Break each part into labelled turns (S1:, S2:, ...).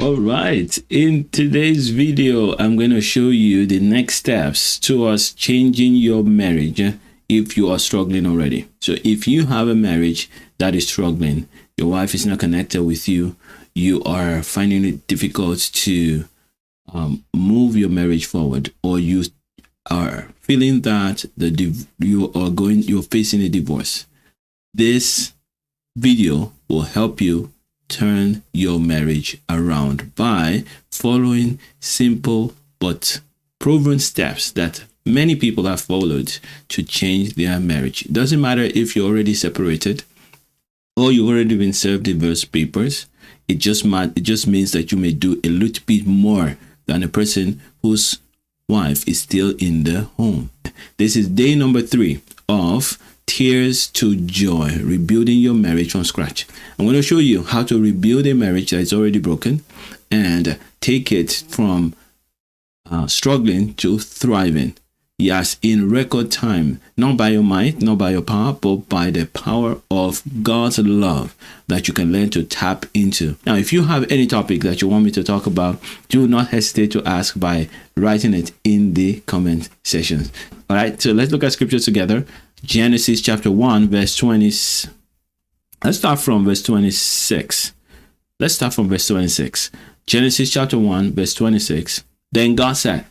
S1: All right, in today's video, I'm going to show you the next steps towards changing your marriage if you are struggling already. So if you have a marriage that is struggling, your wife is not connected with you, you are finding it difficult to move your marriage forward, or you are feeling that you're facing a divorce, this video will help you turn your marriage around by following simple but proven steps that many people have followed to change their marriage. It doesn't matter if you're already separated or you've already been served divorce papers. It just means that you may do a little bit more than a person whose wife is still in the home. This is day number 3 of Tears to Joy, rebuilding your marriage from scratch. I'm going to show you how to rebuild a marriage that is already broken and take it from struggling to thriving. Yes, in record time, not by your might, not by your power, but by the power of God's love that you can learn to tap into. Now, if you have any topic that you want me to talk about, do not hesitate to ask by writing it in the comment sections. All right, so let's look at scripture together. Genesis chapter 1, verse 20. Let's start from verse 26. Genesis chapter 1, verse 26. Then God said,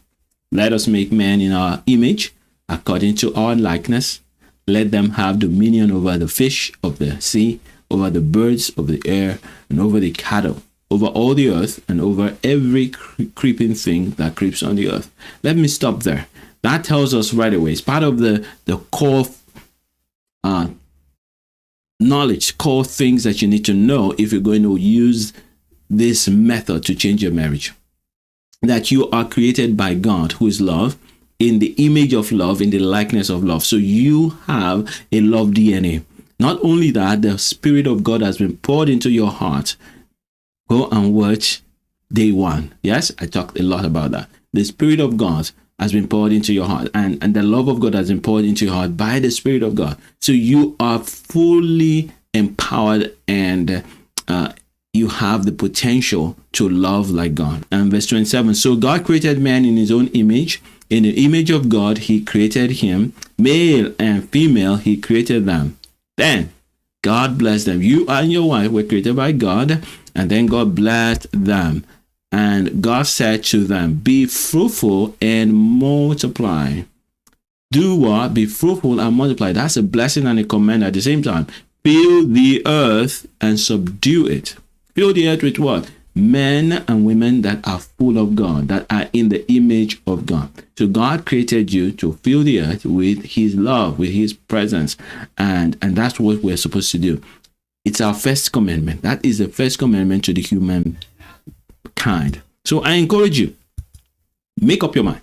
S1: "Let us make man in our image, according to our likeness. Let them have dominion over the fish of the sea, over the birds of the air, and over the cattle, over all the earth, and over every creeping thing that creeps on the earth." Let me stop there. That tells us right away. It's part of the core knowledge, core things that you need to know if you're going to use this method to change your marriage. That you are created by God, who is love, in the image of love, in the likeness of love. So you have a love DNA. Not only that, the Spirit of God has been poured into your heart. Go and watch day 1. Yes, I talked a lot about that. The Spirit of God has been poured into your heart, and the love of God has been poured into your heart by the Spirit of God. So you are fully empowered, and you have the potential to love like God. And verse 27, so God created man in his own image. In the image of God, he created him. Male and female, he created them. Then God blessed them. You and your wife were created by God, and then God blessed them. And God said to them, "Be fruitful and multiply." Do what? Be fruitful and multiply. That's a blessing and a command at the same time. Fill the earth and subdue it. Fill the earth with what? Men and women that are full of God, that are in the image of God. So God created you to fill the earth with his love, with his presence. And that's what we're supposed to do. It's our first commandment. That is the first commandment to the human kind. So I encourage you, make up your mind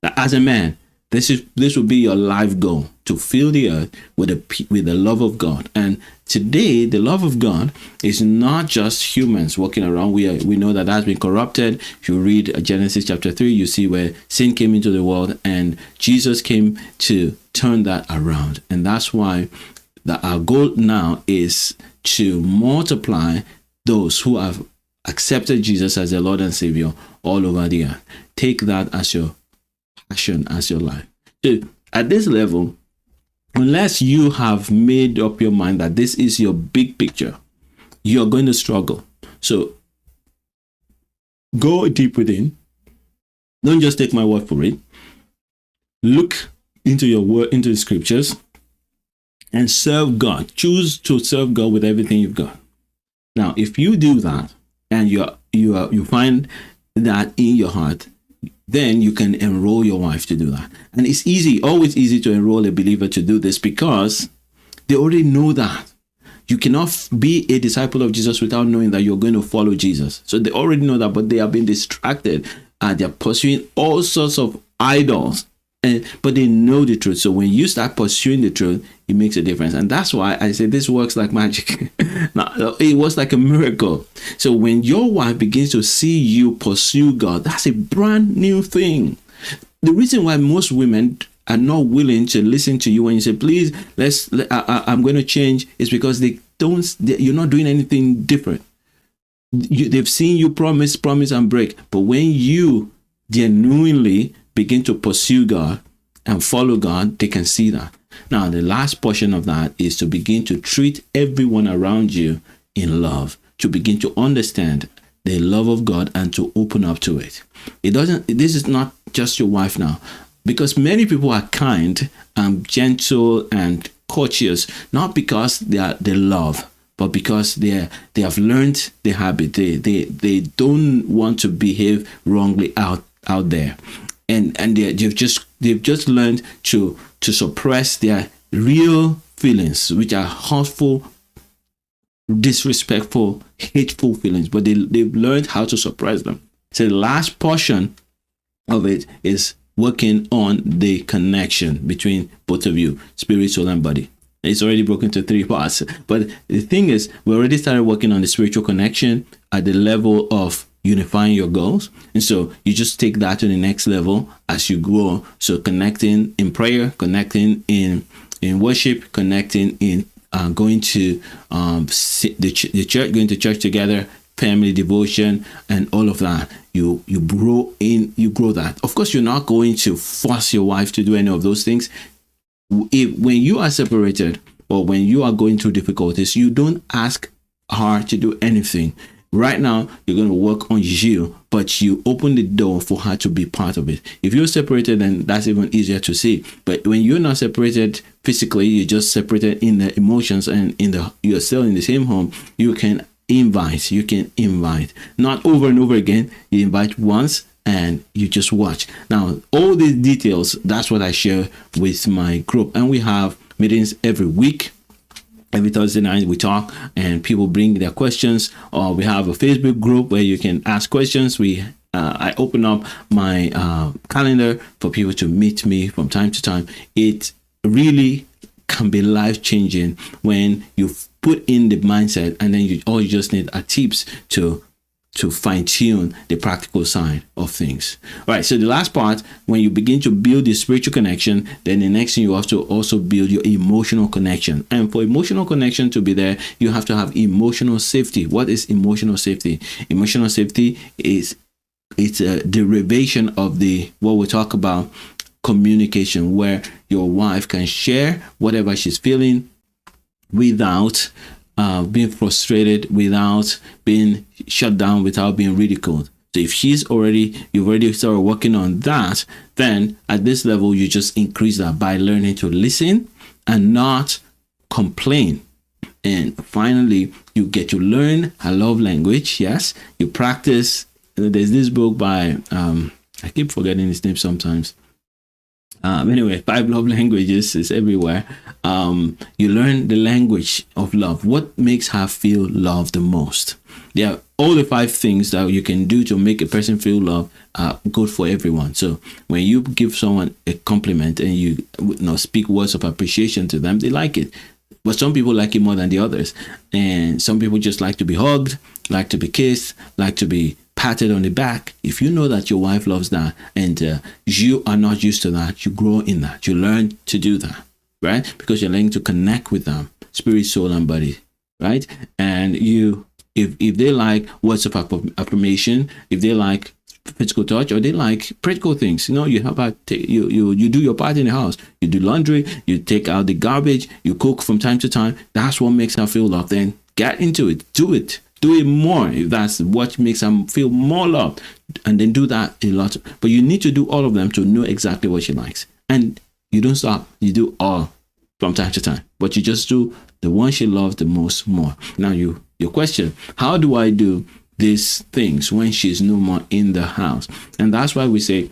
S1: that as a man, this will be your life goal, to fill the earth with the love of God. And today, the love of God is not just humans walking around. We know that has been corrupted. If you read Genesis chapter 3, you see where sin came into the world, and Jesus came to turn that around. And that's why our goal now is to multiply those who have accepted Jesus as their Lord and Savior all over the earth. Take that as your passion, as your life. So at this level, unless you have made up your mind that this is your big picture, you're going to struggle. So go deep within. Don't just take my word for it. Look into your word, into the scriptures, and serve God. Choose to serve God with everything you've got. Now, if you do that, and you find that in your heart, then you can enroll your wife to do that. And it's easy, always easy to enroll a believer to do this, because they already know that. You cannot be a disciple of Jesus without knowing that you're going to follow Jesus. So they already know that, but they have been distracted and they're pursuing all sorts of idols. But they know the truth. So when you start pursuing the truth, it makes a difference. And that's why I say this works like magic. Now, it works like a miracle. So when your wife begins to see you pursue God, that's a brand new thing. The reason why most women are not willing to listen to you when you say, please, I'm going to change, is because you're not doing anything different. they've seen you promise and break. But when you genuinely begin to pursue God and follow God, they can see that. Now, the last portion of that is to begin to treat everyone around you in love, to begin to understand the love of God and to open up to it. This is not just your wife now, because many people are kind and gentle and courteous, not because they love, but because they have learned the habit. They don't want to behave wrongly out there, and they've just learned to suppress their real feelings, which are hurtful, disrespectful, hateful feelings, but they've learned how to suppress them. So the last portion of it is working on the connection between both of you, spirit, soul, and body. It's already broken to 3 parts. But the thing is, we already started working on the spiritual connection at the level of unifying your goals. And so you just take that to the next level as you grow. So connecting in prayer, connecting in worship, connecting in going to the church, going to church together, family devotion, and all of that. You grow that. Of course, you're not going to force your wife to do any of those things. When you are separated or when you are going through difficulties, you don't ask her to do anything. Right now, you're going to work on you, but you open the door for her to be part of it. If you're separated, then that's even easier to see. But when you're not separated physically, you're just separated in the emotions and you're still in the same home, you can invite, not over and over again. You invite once and you just watch. Now, all these details, that's what I share with my group. And we have meetings every week. Every Thursday night we talk and people bring their questions, or we have a Facebook group where you can ask questions. I open up my calendar for people to meet me from time to time. It really can be life-changing when you put in the mindset, and then you just need tips to fine-tune the practical side of things. All right, so the last part, when you begin to build the spiritual connection, then the next thing you have to also build your emotional connection. And for emotional connection to be there, you have to have emotional safety. What is emotional safety? Emotional safety it's a derivation of what we talk about communication, where your wife can share whatever she's feeling without being frustrated, without being shut down, without being ridiculed. So if you've already started working on that, then at this level, you just increase that by learning to listen and not complain. And finally, you get to learn her love language. Yes, you practice. There's this book by, I keep forgetting his name sometimes. Anyway, 5 love languages is everywhere. You learn the language of love. What makes her feel loved the most? Yeah, all the 5 things that you can do to make a person feel loved are good for everyone. So when you give someone a compliment and you speak words of appreciation to them, they like it. But some people like it more than the others. And some people just like to be hugged, like to be kissed, like to be patted on the back. If you know that your wife loves that and you are not used to that, you grow in that. You learn to do that, right? Because you're learning to connect with them, spirit, soul, and body, right? And if they like words of affirmation, if they like physical touch, or they like practical things, you help out. You do your part in the house. You do laundry. You take out the garbage. You cook from time to time. That's what makes her feel loved. Then get into it. Do it. Do it more if that's what makes them feel more loved, and then do that a lot. But you need to do all of them to know exactly what she likes, and you don't stop. You do all from time to time, but you just do the one she loves the most more. Now, your question: how do I do these things when she's no more in the house? And that's why we say,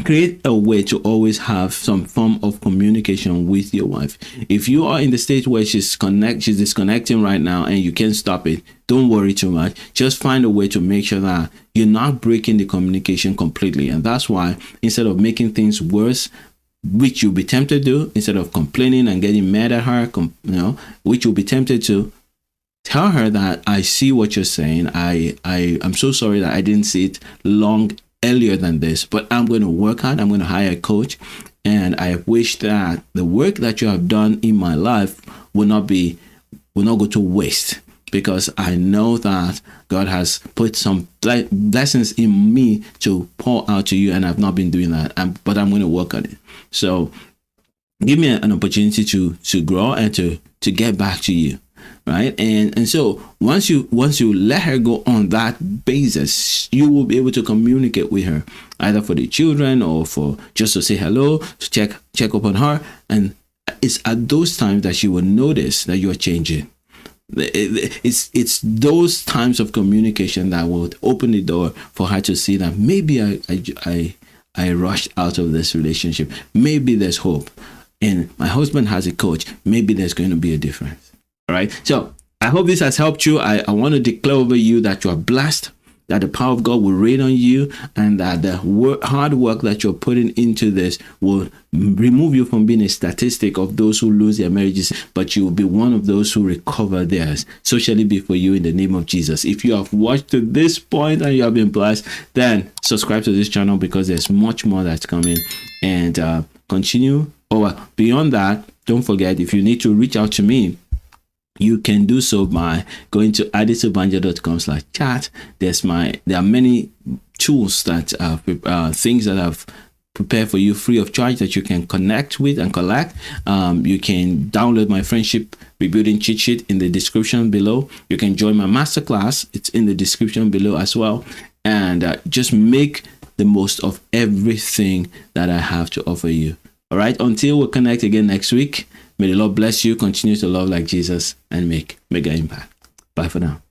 S1: create a way to always have some form of communication with your wife. If you are in the stage where she's disconnecting right now and you can't stop it, don't worry too much. Just find a way to make sure that you're not breaking the communication completely. And that's why, instead of making things worse, which you'll be tempted to do, instead of complaining and getting mad at her, which you'll be tempted to, tell her that I see what you're saying. I'm so sorry that I didn't see it earlier than this, but I'm going to work hard. I'm going to hire a coach, and I wish that the work that you have done in my life will not go to waste. because I know that God has put some blessings in me to pour out to you, and I've not been doing that. But I'm going to work on it. So give me an opportunity to grow and to get back to you, right? And so once you let her go on that basis, you will be able to communicate with her, either for the children or for just to say hello, to check up on her. And it's at those times that she will notice that you are changing. It's those times of communication that will open the door for her to see that maybe I rushed out of this relationship. Maybe there's hope. And my husband has a coach. Maybe there's going to be a difference. All right. So I hope this has helped you. I want to declare over you that you are blessed, that the power of God will reign on you, and that the hard work that you're putting into this will remove you from being a statistic of those who lose their marriages, but you will be one of those who recover theirs. So shall it be for you in the name of Jesus. If you have watched to this point and you have been blessed, then subscribe to this channel, because there's much more that's coming. And continue. Beyond that, don't forget, if you need to reach out to me, you can do so by going to adesobanja.com/chat. There are many tools that things that I've prepared for you free of charge that you can connect with and collect. You can download my friendship rebuilding cheat sheet in the description below. You can join my masterclass. It's in the description below as well. And just make the most of everything that I have to offer you. All right. Until we connect again next week, may the Lord bless you. Continue to love like Jesus and make mega impact. Bye for now.